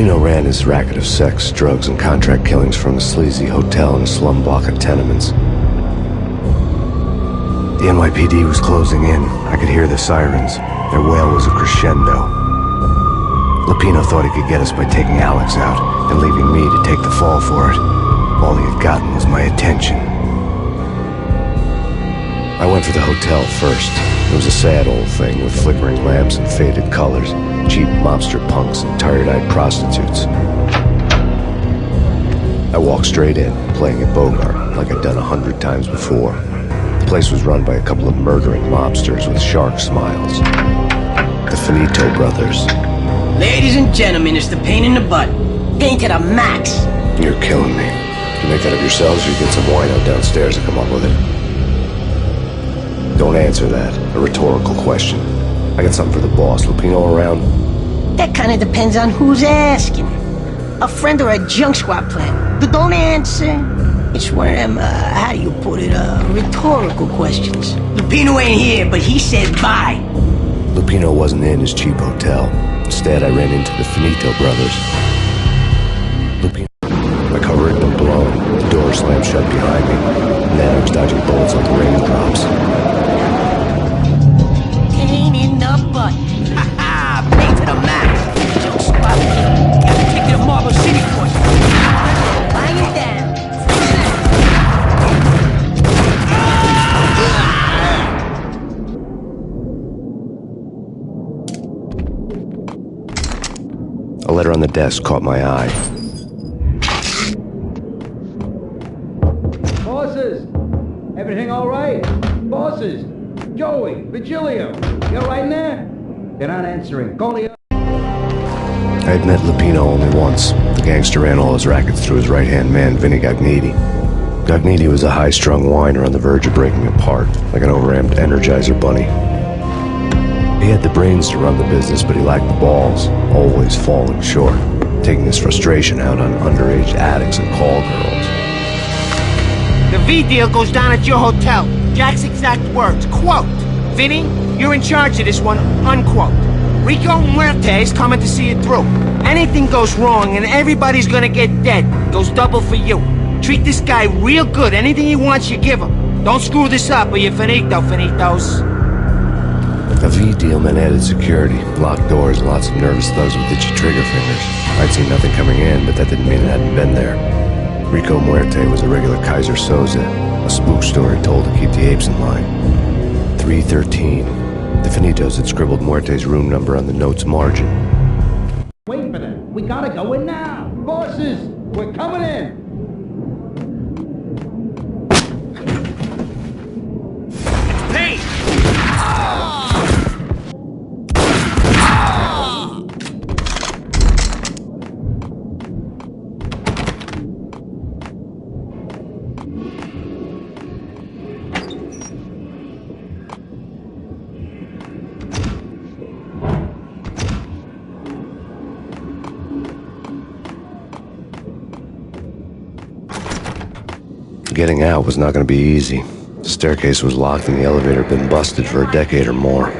Lupino ran his racket of sex, drugs, and contract killings from a sleazy hotel in a slum block of tenements. The NYPD was closing in. I could hear the sirens. Their wail was a crescendo. Lupino thought he could get us by taking Alex out and leaving me to take the fall for it. All he had gotten was my attention. I went for the hotel first. It was a sad old thing with flickering lamps and faded colors, cheap mobster punks and tired-eyed prostitutes. I walked straight in, playing at Bogart like I'd done 100 times before. The place was run by a couple of murdering mobsters with shark smiles. The Finito brothers. Ladies and gentlemen, it's the Payne in the butt. Payne to the max. You're killing me. You make that up yourselves, or you get some wine out downstairs and come up with it? Don't answer that. A rhetorical question. I got something for the boss. Lupino around? That kinda depends on who's asking. A friend or a junk squad plan. Don't answer. It's one of them, how do you put it, rhetorical questions. Lupino ain't here, but he said bye. Lupino wasn't in his cheap hotel. Instead, I ran into the Finito brothers. Lupino. My cover had been blown. The door slammed shut behind me. And then I was dodging bullets like raindrops. Pain in the butt. Ha ha! Pain to the max. Junk squad. Got to take to the Marble City for you. Lying it down. A letter on the desk caught my eye. Bosses! Everything all right? Bosses! Joey! Virgilio! You all right in there? They're not answering. Call the... I had met Lupino only once. The gangster ran all his rackets through his right-hand man, Vinny Gagniti. Gagniti was a high-strung whiner on the verge of breaking apart, like an overamped Energizer bunny. He had the brains to run the business, but he lacked the balls, always falling short, taking his frustration out on underage addicts and call girls. The V deal goes down at your hotel. Jack's exact words, quote, "Vinny, you're in charge of this one," unquote. Rico Muerte is coming to see it through. Anything goes wrong and everybody's gonna get dead. Goes double for you. Treat this guy real good. Anything he wants, you give him. Don't screw this up or you're finito, finitos. A V deal meant added security, locked doors, and lots of nervous thugs with itchy trigger fingers. I'd seen nothing coming in, but that didn't mean it hadn't been there. Rico Muerte was a regular Kaiser Soze, a spook story told to keep the apes in line. 313. The Finitos had scribbled Muerte's room number on the note's margin. Wait for them. We gotta go in now. Bosses! We're coming in! Hey! Getting out was not going to be easy. The staircase was locked and the elevator had been busted for a decade or more.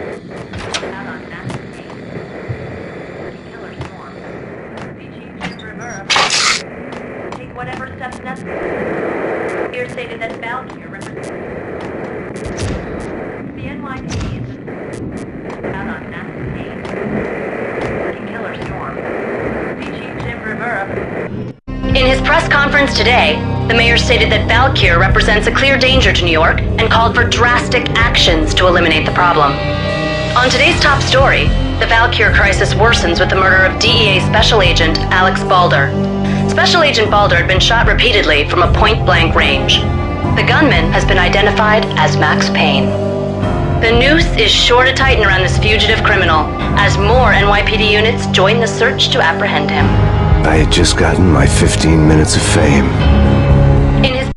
Take whatever steps necessary. Here stated that Valkyrie represents the NYPD is out on massive Payne. Killer storm. PG Jim Rivera. In his press conference today, the mayor stated that Valkyrie represents a clear danger to New York and called for drastic actions to eliminate the problem. On today's top story, the Valkyrie crisis worsens with the murder of DEA Special Agent Alex Balder. Special Agent Balder had been shot repeatedly from a point-blank range. The gunman has been identified as Max Payne. The noose is sure to tighten around this fugitive criminal as more NYPD units join the search to apprehend him. I had just gotten my 15 minutes of fame. In his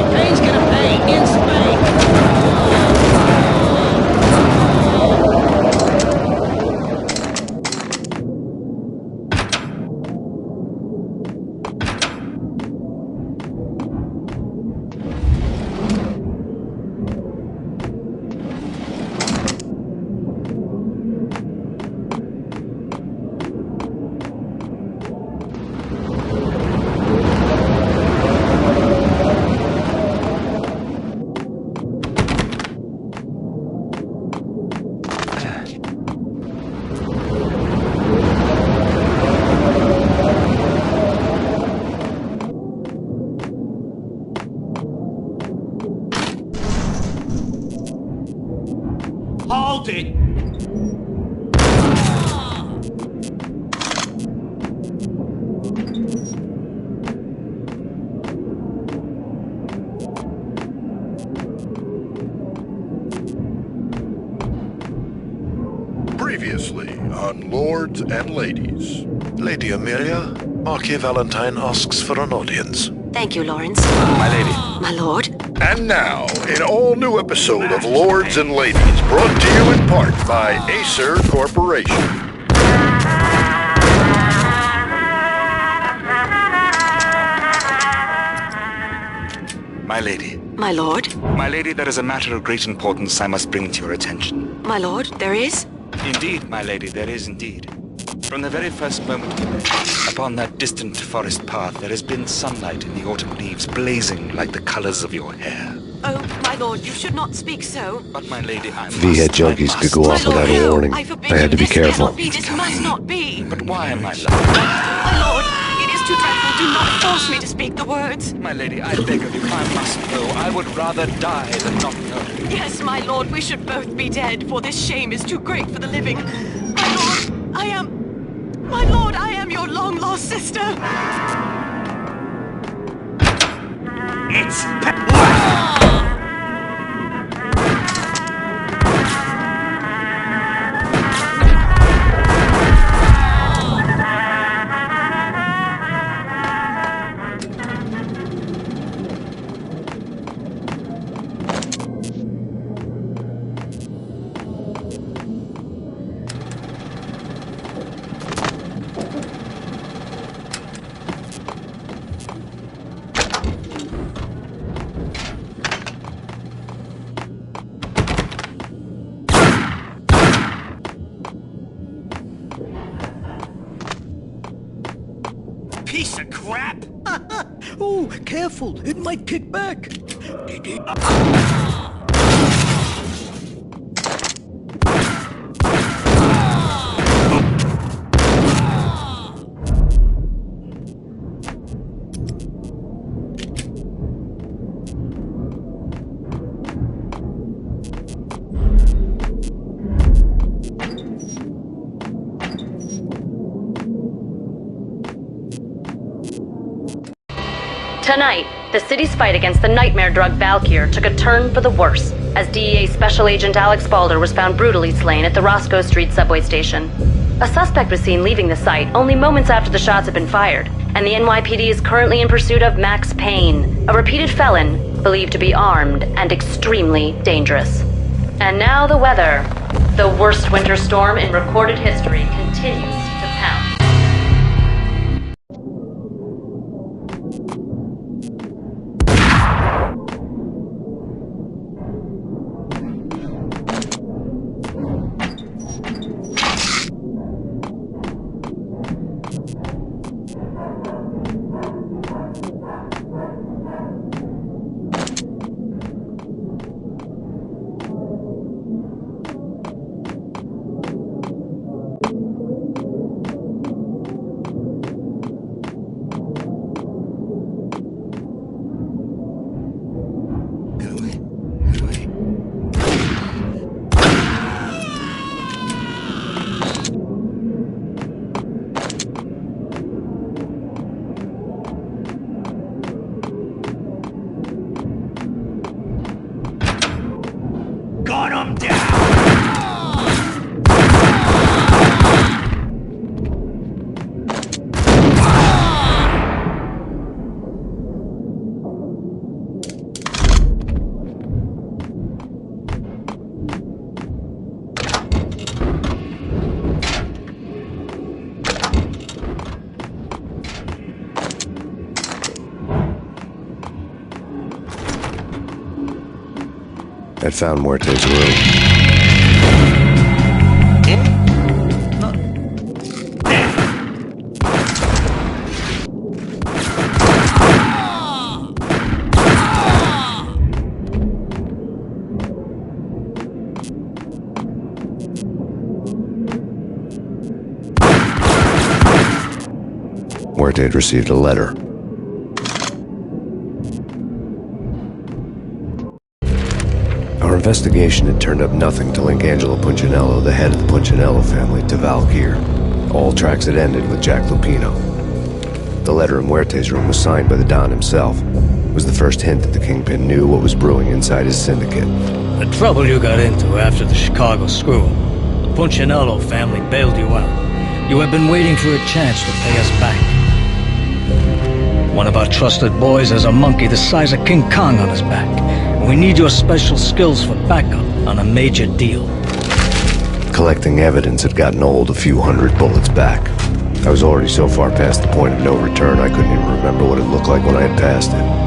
pay. Payne's gonna pay in spades. Hold it! Previously on Lords and Ladies. Lady Amelia, Marquis Valentine asks for an audience. Thank you, Lawrence. My lady. My lord. And now, an all-new episode of Lords and Ladies, brought to you in part by Acer Corporation. My lady. My lord. My lady, there is a matter of great importance I must bring to your attention. My lord, there is? Indeed, my lady, there is indeed. From the very first moment we met, upon that distant forest path, there has been sunlight in the autumn leaves blazing like the colors of your hair. Oh, my lord, you should not speak so. But my lady, I must. V-head junkies could go off without a warning. I had to be careful. This must not be. But why, my love? My lord, it is too dreadful. Do not force me to speak the words. My lady, I beg of you, I must know. I would rather die than not know. Yes, my lord, we should both be dead, for this shame is too great for the living. My lord, I am your long-lost sister. It's... piece of crap! Oh, careful. It might kick back. Tonight, the city's fight against the nightmare drug Valkyr took a turn for the worse, as DEA Special Agent Alex Balder was found brutally slain at the Roscoe Street subway station. A suspect was seen leaving the site only moments after the shots had been fired, and the NYPD is currently in pursuit of Max Payne, a repeated felon believed to be armed and extremely dangerous. And now the weather. The worst winter storm in recorded history continues to pound. I'd found Muerte's room. Muerte had received a letter. Our investigation had turned up nothing to link Angelo Punchinello, the head of the Punchinello family, to Valkyr. All tracks had ended with Jack Lupino. The letter in Muerte's room was signed by the Don himself. It was the first hint that the Kingpin knew what was brewing inside his syndicate. The trouble you got into after the Chicago screw. The Punchinello family bailed you out. You have been waiting for a chance to pay us back. One of our trusted boys has a monkey the size of King Kong on his back. And we need your special skills for backup on a major deal. Collecting evidence had gotten old a few hundred bullets back. I was already so far past the point of no return I couldn't even remember what it looked like when I had passed it.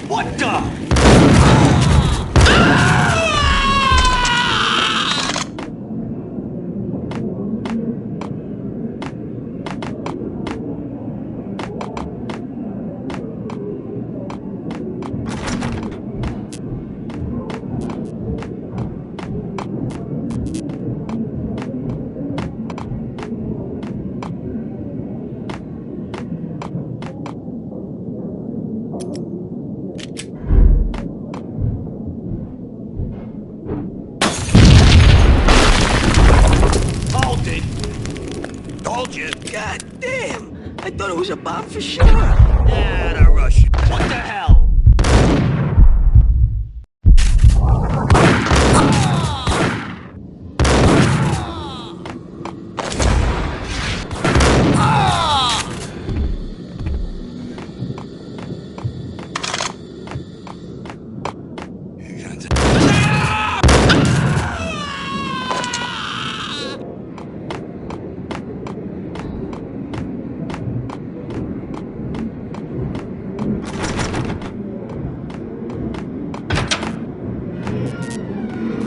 What the? God damn! I thought it was a bomb for sure. Yeah, the Russian. What the hell?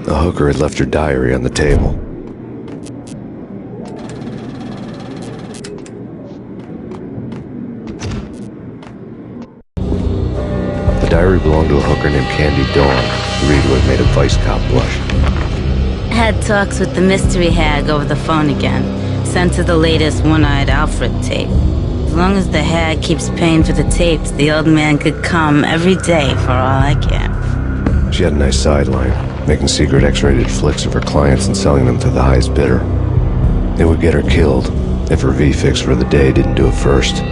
The hooker had left her diary on the table. The diary belonged to a hooker named Candy Dawn, who read what made a vice cop blush. Had talks with the mystery hag over the phone again. Sent her the latest One-Eyed Alfred tape. As long as the hag keeps paying for the tapes, the old man could come every day for all I care. She had a nice sideline, making secret X-rated flicks of her clients and selling them to the highest bidder. It would get her killed if her V-fix for the day didn't do it first.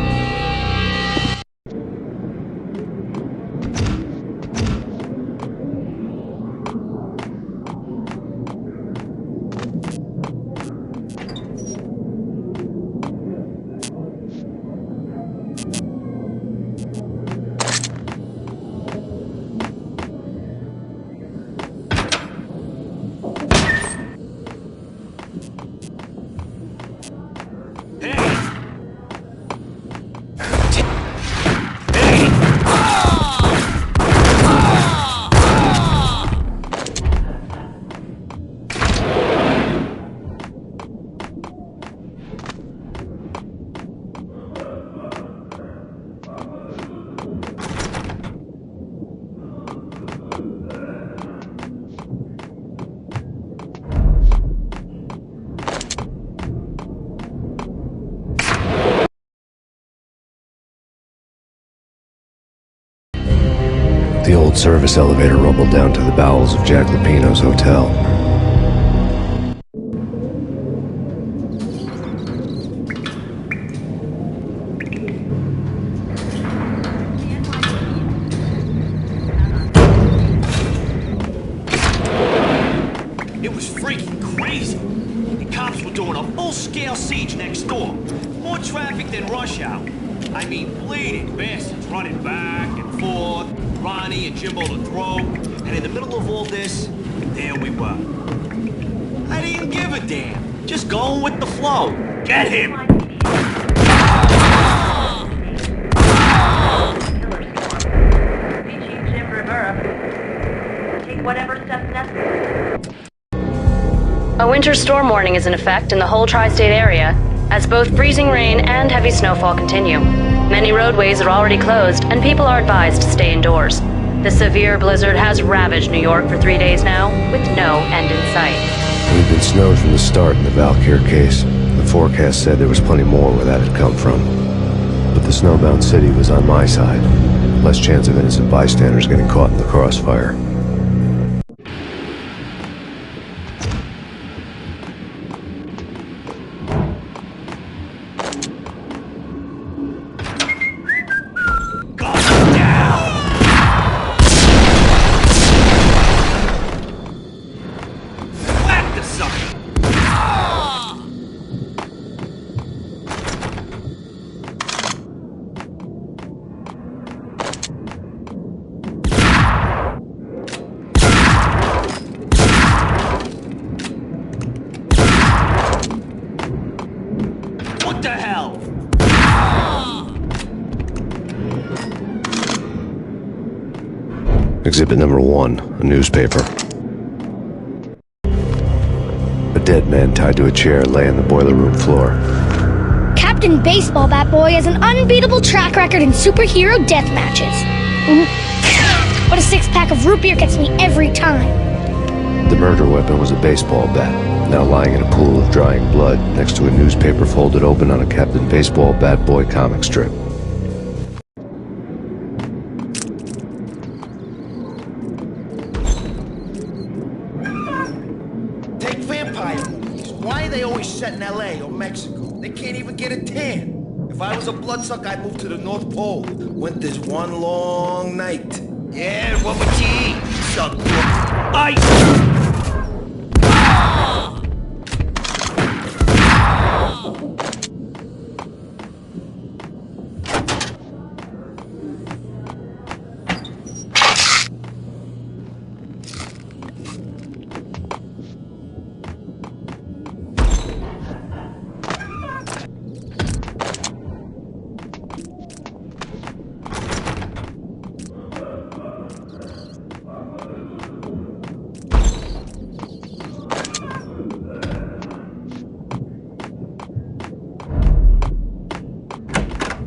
The old service elevator rumbled down to the bowels of Jack Lupino's hotel. It was free. freaking crazy. The cops were doing a full-scale siege next door. More traffic than rush hour. I mean, bleeding bastards running back and forth, Ronnie and Jimbo to throw, and in the middle of all this, there we were. I didn't give a damn. Just going with the flow. Get him! Take whatever steps necessary. A winter storm warning is in effect in the whole tri-state area, as both freezing rain and heavy snowfall continue. Many roadways are already closed, and people are advised to stay indoors. The severe blizzard has ravaged New York for 3 days now, with no end in sight. We'd been snowed from the start in the Valkyr case. The forecast said there was plenty more where that had come from. But the snowbound city was on my side. Less chance of innocent bystanders getting caught in the crossfire. What the hell? Exhibit number 1, a newspaper. A dead man tied to a chair lay on the boiler room floor. Captain Baseball Bat Boy has an unbeatable track record in superhero death matches. But a 6-pack of root beer gets me every time. The murder weapon was a baseball bat, now lying in a pool of drying blood next to a newspaper folded open on a Captain Baseball Bat Boy comic strip. Take vampire movies. Why are they always set in LA or Mexico? They can't even get a tan. If I was a bloodsucker, I'd move to the North Pole. Winter's one long night. Yeah, what would you eat? Suck.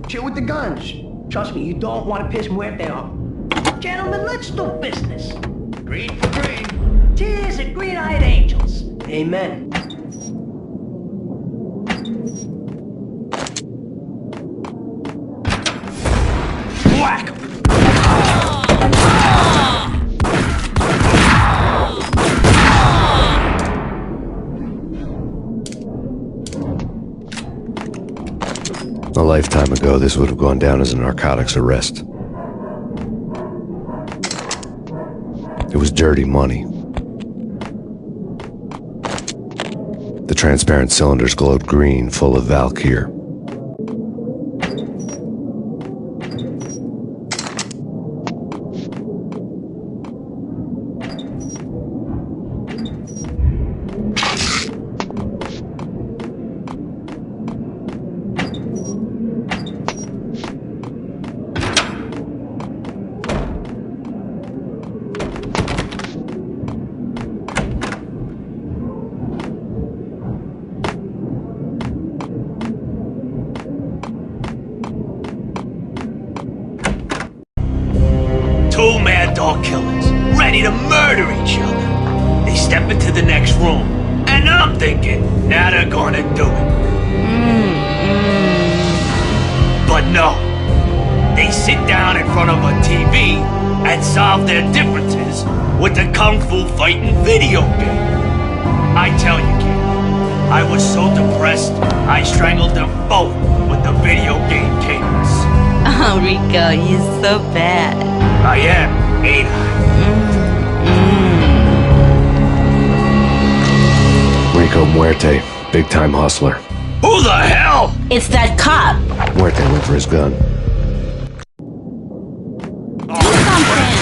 Chill with the guns. Trust me, you don't want to piss Muerte off. Gentlemen, let's do business. Green for green. Cheers at green-eyed angels. Amen. Whack! A lifetime ago, this would have gone down as a narcotics arrest. It was dirty money. The transparent cylinders glowed green, full of Valkyr. Two mad dog killers, ready to murder each other. They step into the next room, and I'm thinking, now they're gonna do it. But no, they sit down in front of a TV and solve their differences with the Kung Fu fighting video game. I tell you, kid, I was so depressed, I strangled them both with the video game cadence. Oh, Rico, you're so bad. I am, ain't I? Big-time hustler. Who the hell? It's that cop. Muerte went for his gun. Do something.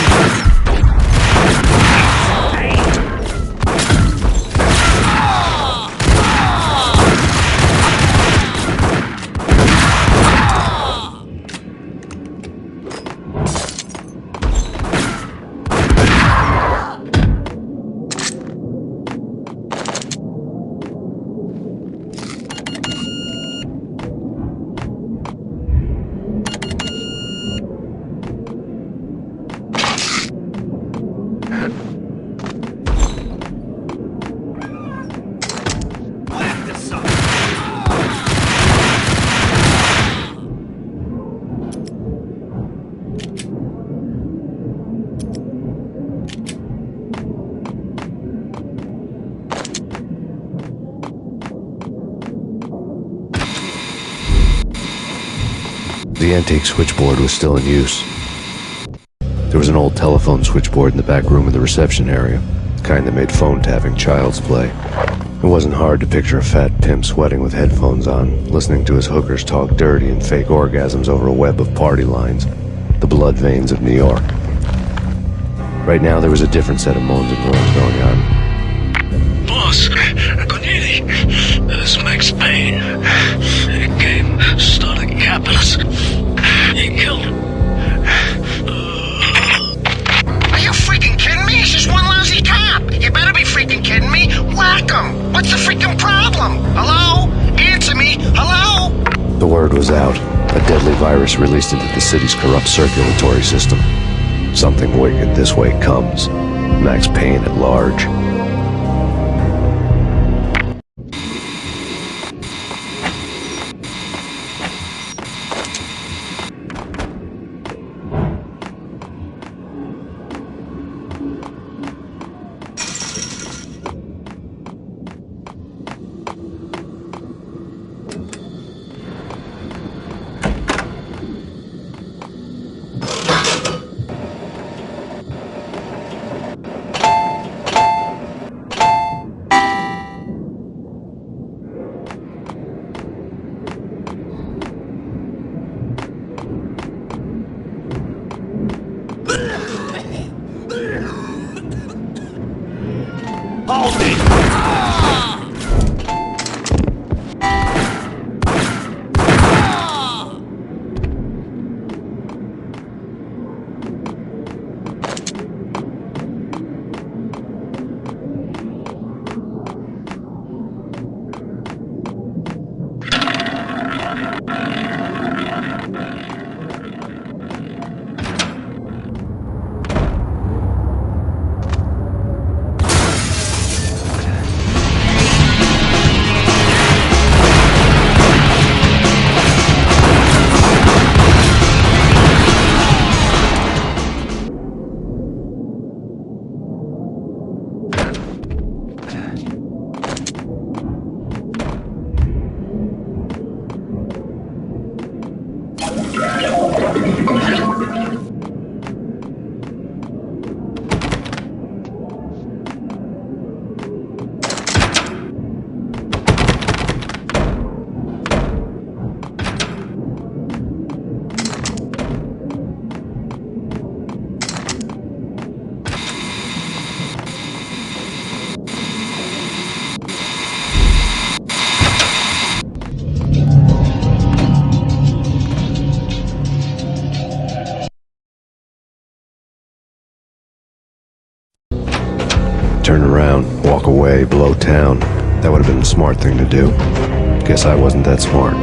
The antique switchboard was still in use. There was an old telephone switchboard in the back room of the reception area, the kind that made phone tapping child's play. It wasn't hard to picture a fat pimp sweating with headphones on, listening to his hookers talk dirty and fake orgasms over a web of party lines, the blood veins of New York. Right now there was a different set of moans and groans going on. Boss, Cornelia, this is Max Payne. He came, started capping us. He killed him. Are you freaking kidding me? It's just one lousy cop. You better be freaking kidding me. Whack him. What's the freaking problem? Hello? Answer me. Hello? The word was out. A deadly virus released into the city's corrupt circulatory system. Something wicked this way comes. Max Payne at large. Hold it! Turn around, walk away, blow town. That would have been the smart thing to do. Guess I wasn't that smart.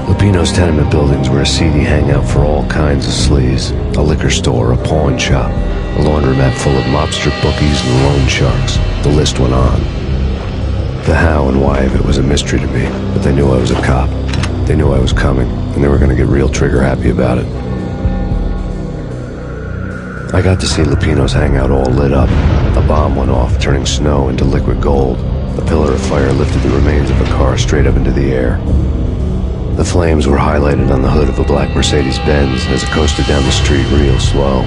Lupino's tenement buildings were a seedy hangout for all kinds of sleaze. A liquor store, a pawn shop, a laundromat full of mobster bookies and loan sharks. The list went on. The how and why of it was a mystery to me, but they knew I was a cop. They knew I was coming, and they were going to get real trigger-happy about it. I got to see Lupino's hangout all lit up. A bomb went off, turning snow into liquid gold. A pillar of fire lifted the remains of a car straight up into the air. The flames were highlighted on the hood of a black Mercedes-Benz as it coasted down the street real slow,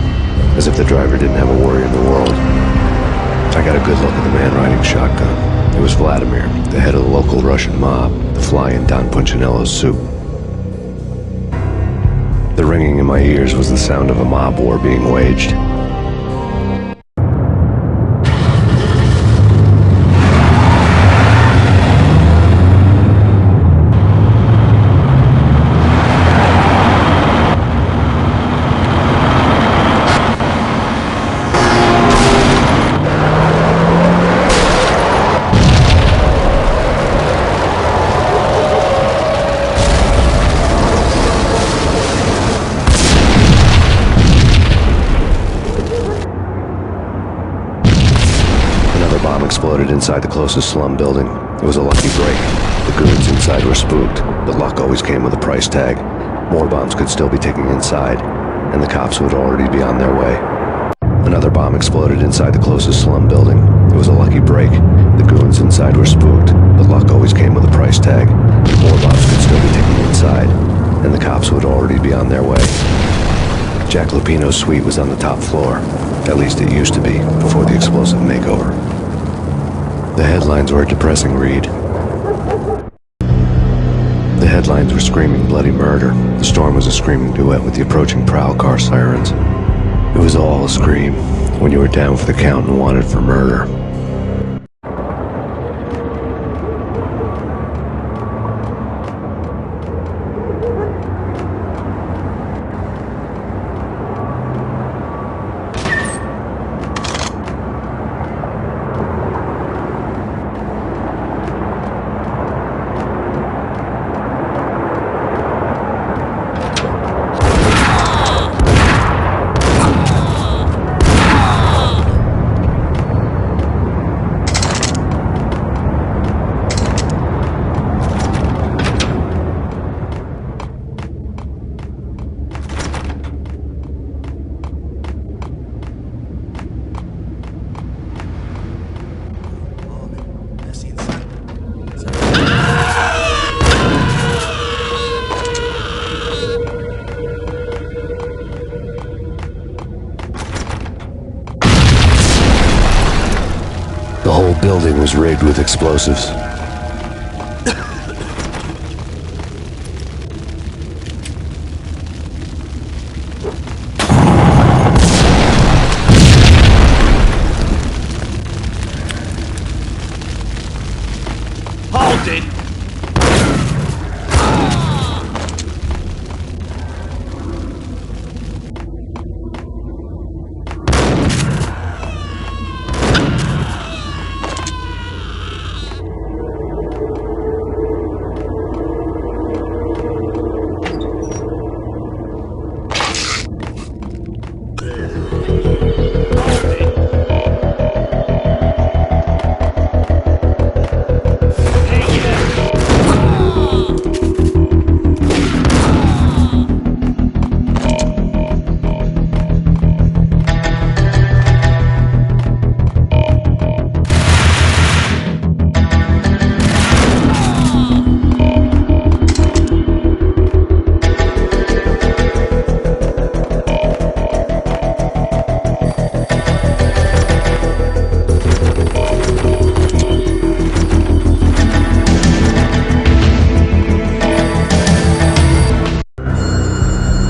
as if the driver didn't have a worry in the world. I got a good look at the man riding shotgun. It was Vladimir, the head of the local Russian mob, the fly in Don Punchinello's soup. The ringing in my ears was the sound of a mob war being waged. Exploded inside the closest slum building. It was a lucky break. The goons inside were spooked, but luck always came with a price tag. More bombs could still be ticking inside, and the cops would already be on their way. Another bomb exploded inside the closest slum building. It was a lucky break. The goons inside were spooked, but luck always came with a price tag. More bombs could still be ticking inside, and the cops would already be on their way. Jack Lupino's suite was on the top floor. At least it used to be, before the explosive makeover. The headlines were a depressing read. The headlines were screaming bloody murder. The storm was a screaming duet with the approaching prowl car sirens. It was all a scream when you were down for the count and wanted for murder. The whole building was rigged with explosives. Hold it!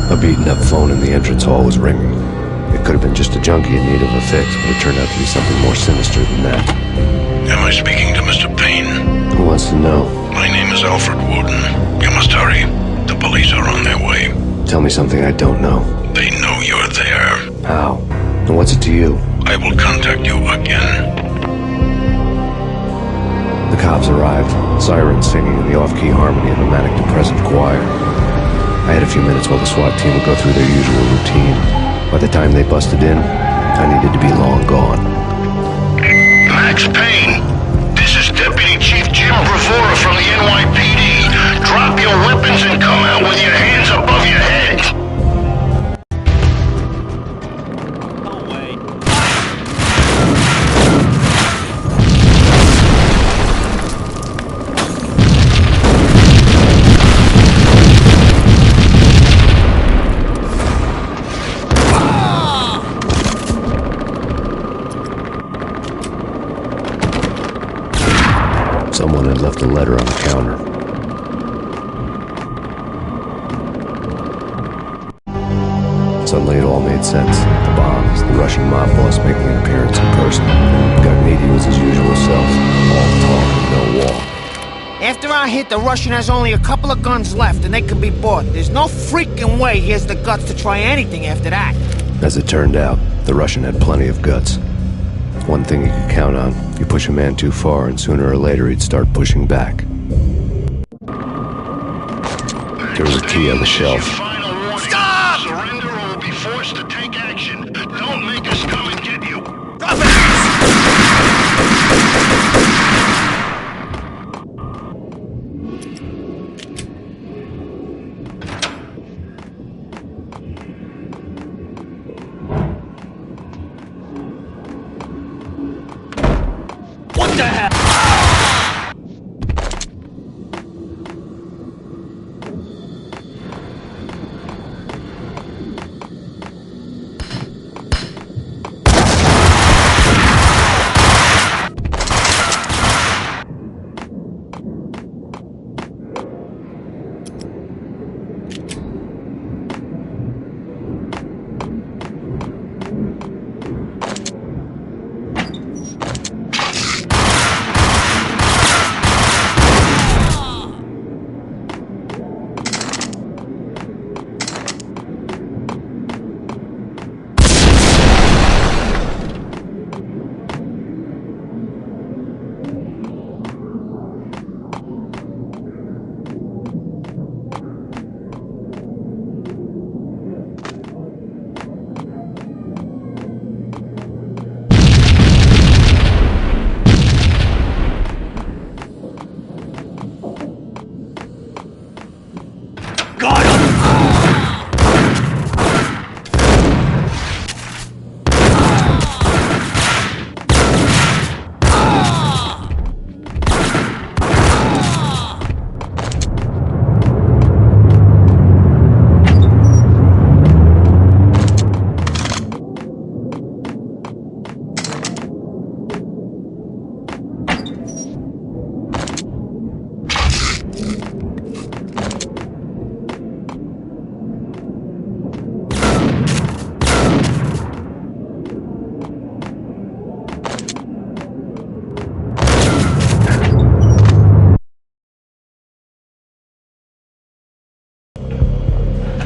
A beaten-up phone in the entrance hall was ringing. It could have been just a junkie in need of a fix, but it turned out to be something more sinister than that. Am I speaking to Mr. Payne? Who wants to know? My name is Alfred Woden. You must hurry. The police are on their way. Tell me something I don't know. They know you're there. How? And what's it to you? I will contact you again. The cops arrived, sirens singing in the off-key harmony of a manic-depressive choir. I had a few minutes while the SWAT team would go through their usual routine. By the time they busted in, I needed to be long gone. Max Payne, this is Deputy Chief Jim Bravura from the NYPD. Drop your weapons and come out with your hands above your head. No way. Someone had left a letter on the counter. Suddenly it all made sense. The bombs, the Russian mob boss making an appearance in person. Gagniti was his usual self. All talk and no walk. After our hit, the Russian has only a couple of guns left and they can be bought. There's no freaking way he has the guts to try anything after that. As it turned out, the Russian had plenty of guts. One thing you could count on, you push a man too far and sooner or later he'd start pushing back. There was a key on the shelf. Stop! Surrender or we'll be forced to take action. Don't make us come and get you. Drop it! What the hell?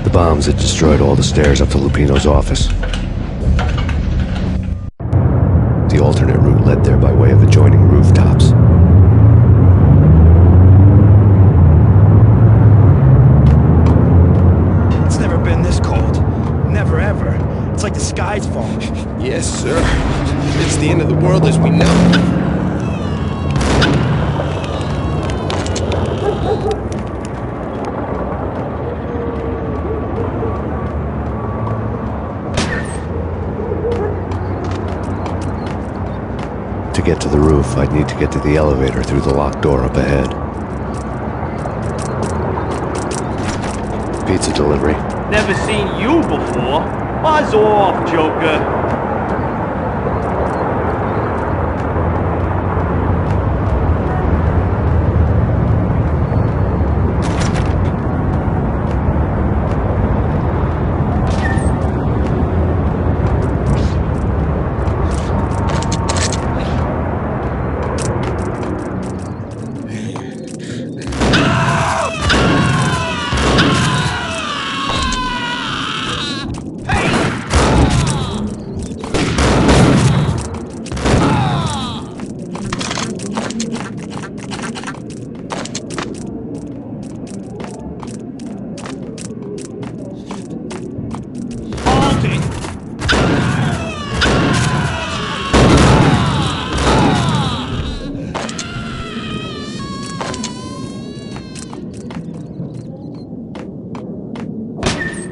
The bombs had destroyed all the stairs up to Lupino's office. The alternate route led there by way of adjoining rooftops. It's never been this cold. Never ever. It's like the sky's falling. Yes, sir. It's the end of the world as we know it. To get to the roof, I'd need to get to the elevator through the locked door up ahead. Pizza delivery. Never seen you before. Buzz off, Joker.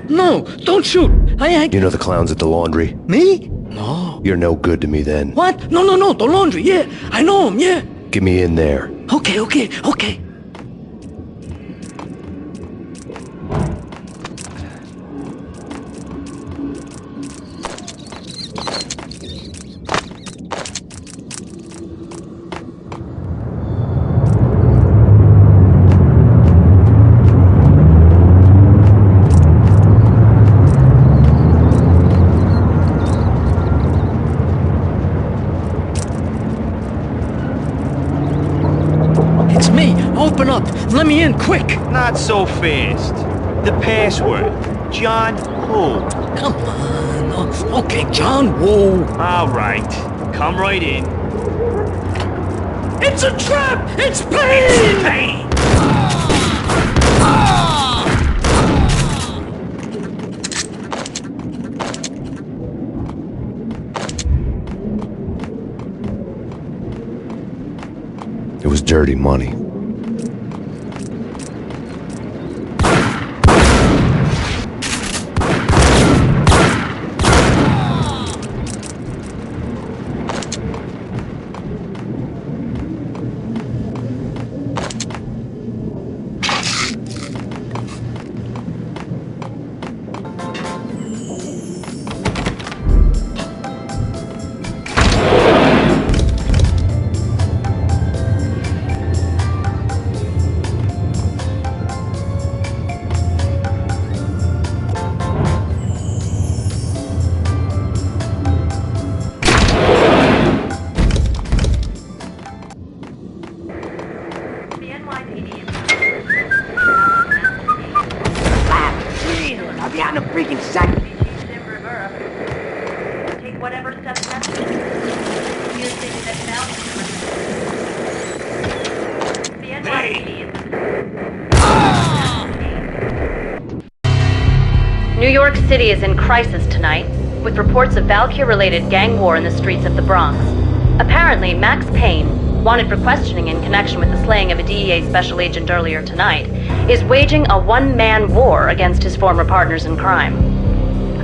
No, don't shoot. You know the clowns at the laundry? Me? No. You're no good to me then. What? No, the laundry, yeah. I know him, yeah. Get me in there. Okay. Open up! Let me in, quick! Not so fast. The password. John who? Come on. Okay, John Woo. All right. Come right in. It's a trap! It's Payne! Payne! It was dirty money. I'll be on a freaking second. Take whatever steps necessary. You're stating that now. The NYPD New York City is in crisis tonight, with reports of Valkyr-related gang war in the streets of the Bronx. Apparently, Max Payne, wanted for questioning in connection with the slaying of a DEA special agent earlier tonight, is waging a one-man war against his former partners in crime.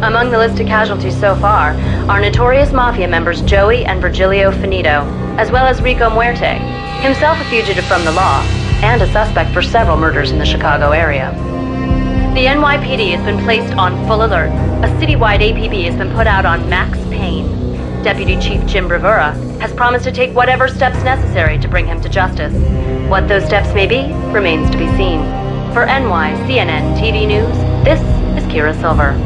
Among the listed casualties so far are notorious mafia members Joey and Virgilio Finito, as well as Rico Muerte, himself a fugitive from the law, and a suspect for several murders in the Chicago area. The NYPD has been placed on full alert. A citywide APB has been put out on Max Payne. Deputy Chief Jim Bravura has promised to take whatever steps necessary to bring him to justice. What those steps may be remains to be seen. For CNN TV News, this is Kira Silver.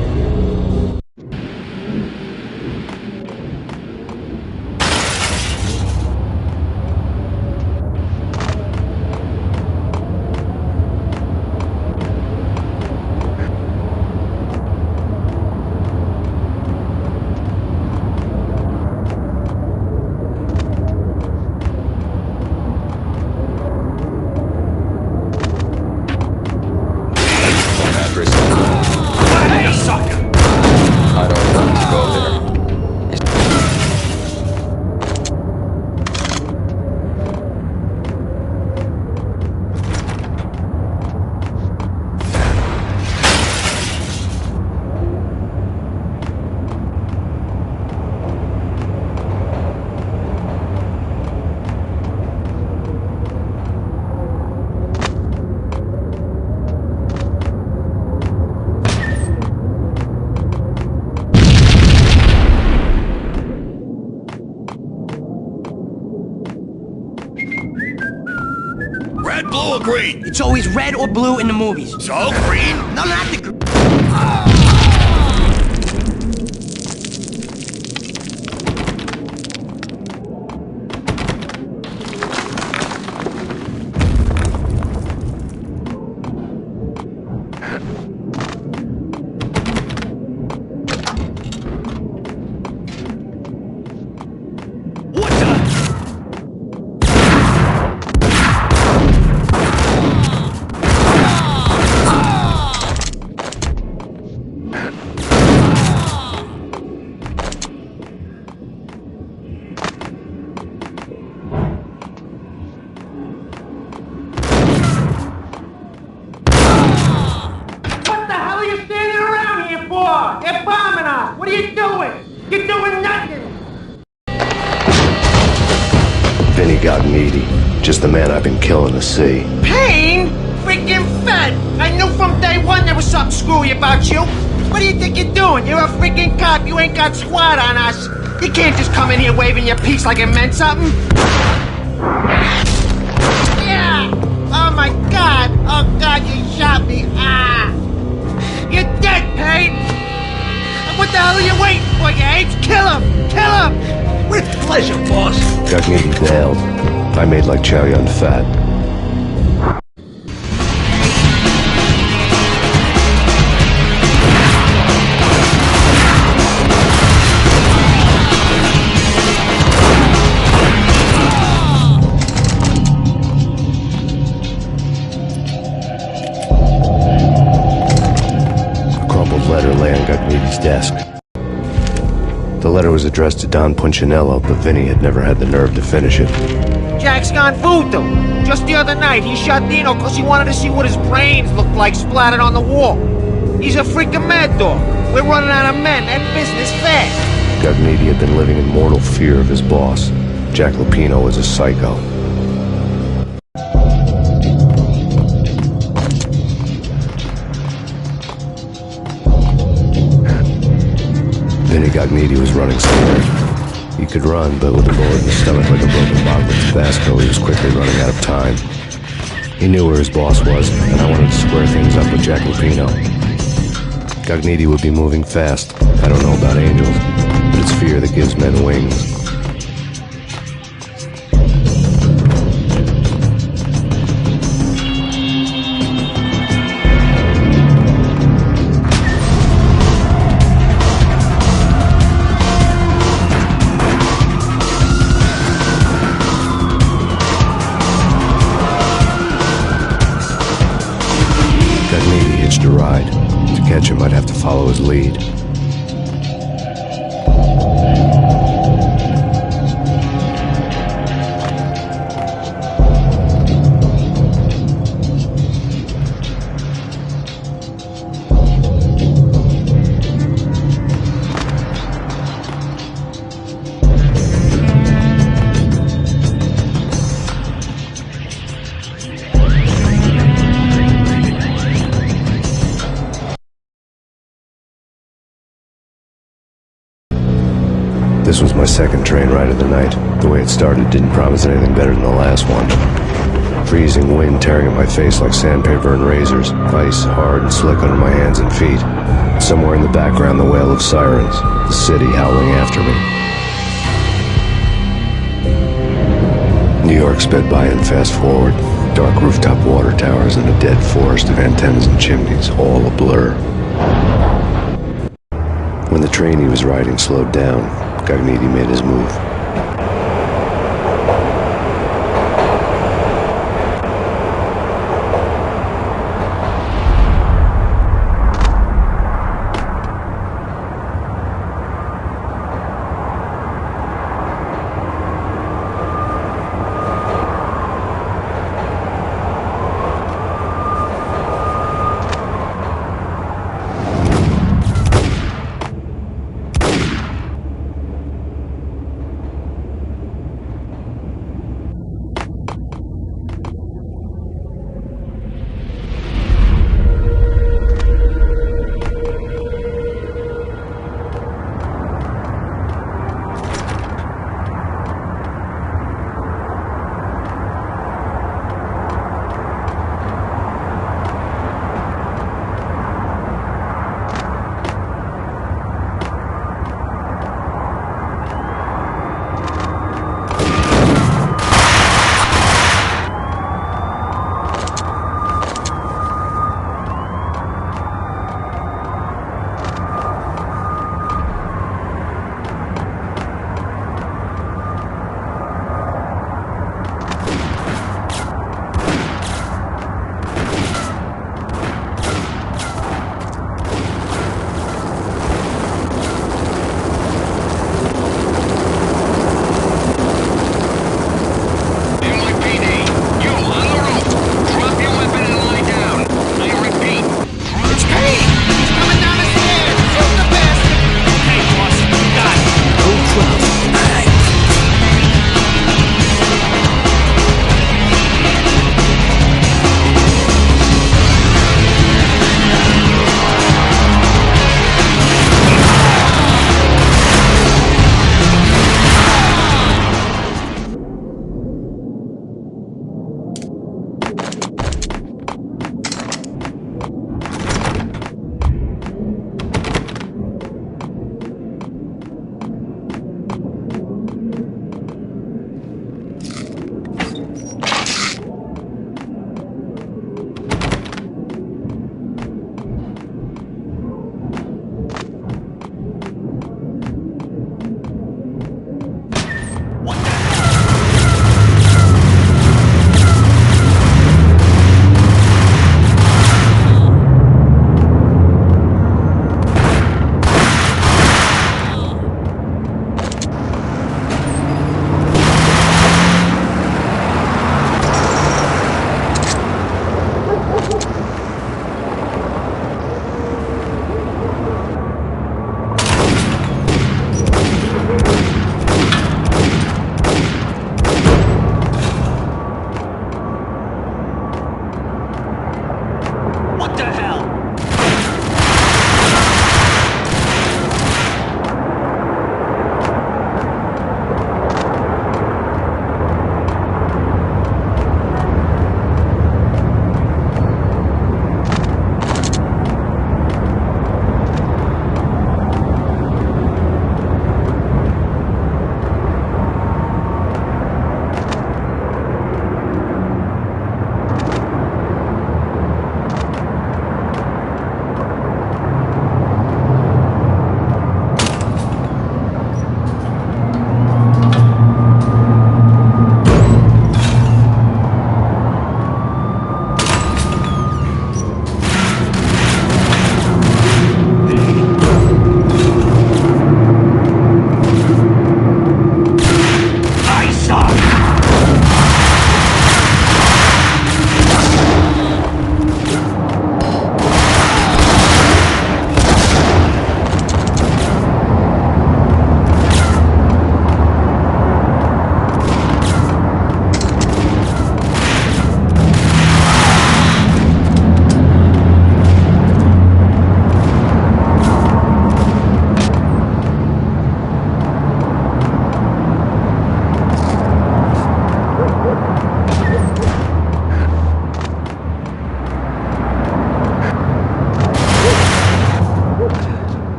Red, blue, or green? It's always red or blue in the movies. So, green? No, not the green. They're bombing us! What are you doing? You're doing nothing! Vinny got needy. Just the man I've been killing to see. Payne? Freaking fed! I knew from day one there was something screwy about you! What do you think you're doing? You're a freaking cop. You ain't got squad on us. You can't just come in here waving your piece like it meant something. Yeah! Oh my god! Oh god, you shot me! Ah! You're dead, Payne! What the hell are you waiting for, you apes? Kill him! Kill him! With pleasure, boss. Got needy bailed. I made like Chow Yun fat. letter was addressed to Don Punchinello, but Vinny had never had the nerve to finish it. Jack's gone voodoo. Just the other night, he shot Dino because he wanted to see what his brains looked like splattered on the wall. He's a freaking mad dog. We're running out of men and business fast. Gugnetti had been living in mortal fear of his boss. Jack Lupino was a psycho. Vinny Gugnetti was running somewhere. He could run, but with a bullet in his stomach like a broken bottle of Tabasco, he was quickly running out of time. He knew where his boss was, and I wanted to square things up with Jack Lupino. Gugnetti would be moving fast. I don't know about angels, but it's fear that gives men wings. Gugnetti hitched a ride. To catch him, I'd have to follow his lead. This was my second train ride of the night. The way it started didn't promise anything better than the last one. Freezing wind tearing at my face like sandpaper and razors, ice hard and slick under my hands and feet. Somewhere in the background, the wail of sirens, the city howling after me. New York sped by in fast forward. Dark rooftop water towers and a dead forest of antennas and chimneys, all a blur. When the train he was riding slowed down, Gugnetti made his move.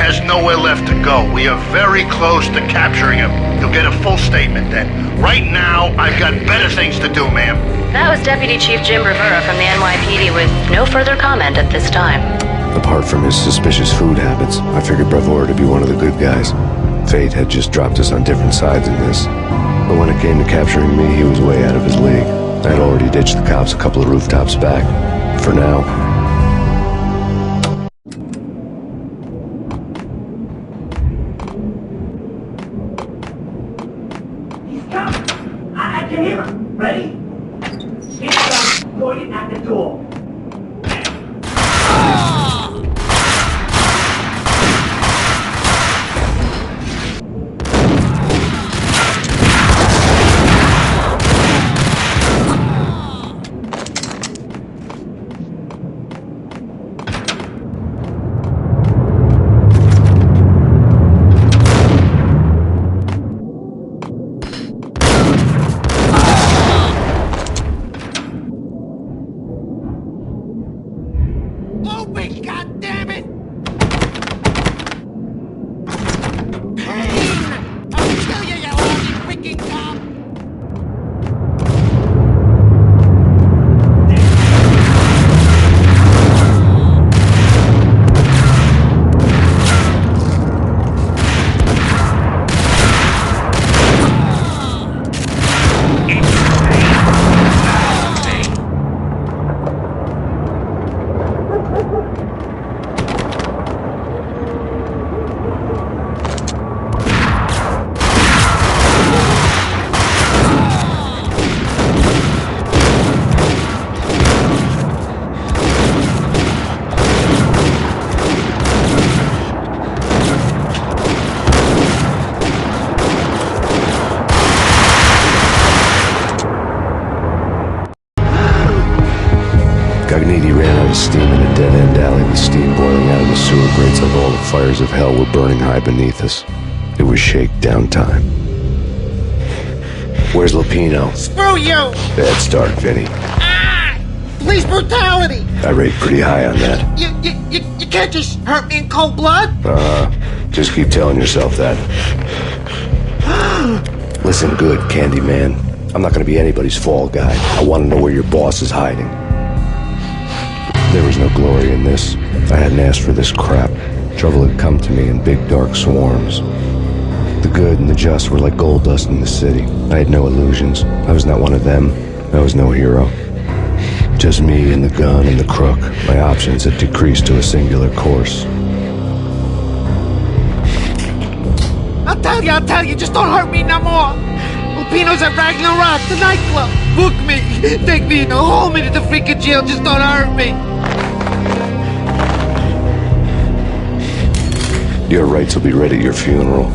has nowhere left to go. We are very close to capturing him. You'll get a full statement then. Right now, I've got better things to do, ma'am. That was Deputy Chief Jim Rivera from the NYPD with no further comment at this time. Apart from his suspicious food habits, I figured Bravura to be one of the good guys. Fate had just dropped us on different sides in this. But when it came to capturing me, he was way out of his league. I had already ditched the cops a couple of rooftops back. For now. He's coming! I can hear him! Ready? He's pointing at the door. Open, goddammit! Payne! I'll kill you, you ugly freaking cop! Gagniti ran out of steam in a dead-end alley with steam boiling out of the sewer grates like all the fires of hell were burning high beneath us. It was shakedown time. Where's Lupino? Screw you! Bad start, Vinny. Ah! Police brutality! I rate pretty high on that. You can't just hurt me in cold blood? Just keep telling yourself that. Listen good, Candyman. I'm not gonna be anybody's fall guy. I want to know where your boss is hiding. There was no glory in this. I hadn't asked for this crap. Trouble had come to me in big dark swarms. The good and the just were like gold dust in the city. I had no illusions. I was not one of them. I was no hero. Just me and the gun and the crook. My options had decreased to a singular course. I'll tell you, just don't hurt me no more. Lupino's at Ragnarok, the nightclub. Book me, take me, hold me to the freaking jail, just don't hurt me. Your rights will be ready at your funeral.